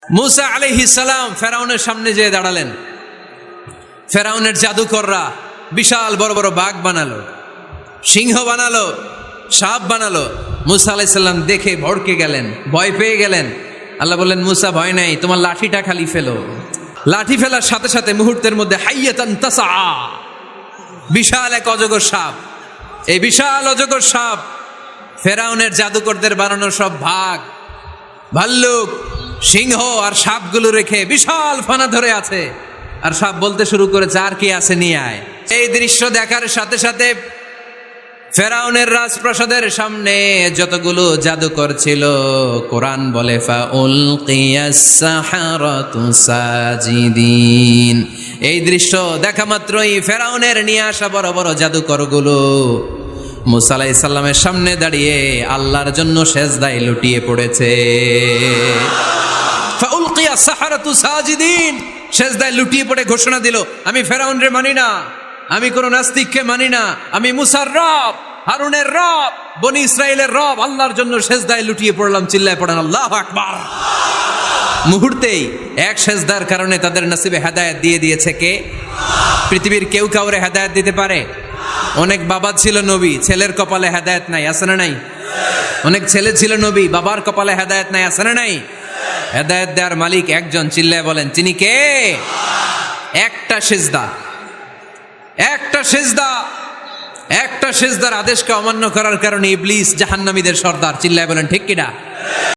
মুসা আলাইহিস সালাম ফেরাউনের সামনে যেয়ে দাঁড়ালেন। ফেরাউনের জাদুকররা বিশাল বড় বড় বাঘ বানালো, সিংহ বানালো, সাপ বানালো। মুসা আলাইহিস সালাম দেখে ভড়কে গেলেন, ভয় পেয়ে গেলেন। আল্লাহ বললেন, মুসা ভয় নাই, তোমার লাঠিটা খালি ফেলো। লাঠি ফেলার সাথে সাথে মুহূর্তের মধ্যে হাইয়াতান তাসআ, বিশাল এক অজগর সাপ। এই বিশাল অজগর সাপ ফেরাউনের জাদুকরদের বানানো সব ভাগ, ভাল্লুক, সিংহ আর সাপগুলো রেখে বিশাল ফানা ধরে আছে। আর সাপ বলতে শুরু করেছে, আর কি আছে নিয়ে আয়। এই দৃশ্য দেখার সাথে সাথে ফেরাউনের রাজপ্রাসাদের সামনে যতগুলো জাদুকর ছিল, কোরআন বলে ফাউলকিয়াস সাহারাতু সাজিদিন। এই দৃশ্য দেখা মাত্রই ফেরাউনের নিয়ে আসা বড় বড় জাদুকরগুলো মুসা আলাইহিস সালামের সামনে দাঁড়িয়ে আল্লাহর জন্য সেজদায় লুটিয়ে পড়েছে। ফাউলকিয়াস সাহারাতু সাজিদিন, সেজদায় লুটিয়ে পড়ে ঘোষণা দিল, আমি ফেরাউনরে মানি না, আমি কোন নাস্তিককে মানি না, আমি মুসার রব, হারুনের রব, বনি ইসরাইলের রব, আল্লাহর জন্য সেজদায় লুটিয়ে পড়লাম। চিল্লায় পড়েন আল্লাহু আকবার। মুহূর্তেই এক সেজদার কারণে তাদের নসিবে হেদায়েত দিয়ে দিয়েছে কে? পৃথিবীর কেউ কাউরে হেদায়েত দিতে পারে? অনেক বাবা ছিল নবী, ছেলের কপালে হেদায়েত নাই, আছে না নাই? অনেক ছেলে ছিল নবী, বাবার কপালে হেদায়েত নাই, আছে না নাই? হেদায়েত দেওয়ার মালিক একজন, চিল্লায় বলেন তিনি কে? একটা সেজদা, একটা সেজদার আদেশকে অমান্য করার কারণে ইবলিস জাহান্নামীদের সর্দার। চিল্লায় বলেন ঠিক কিনা?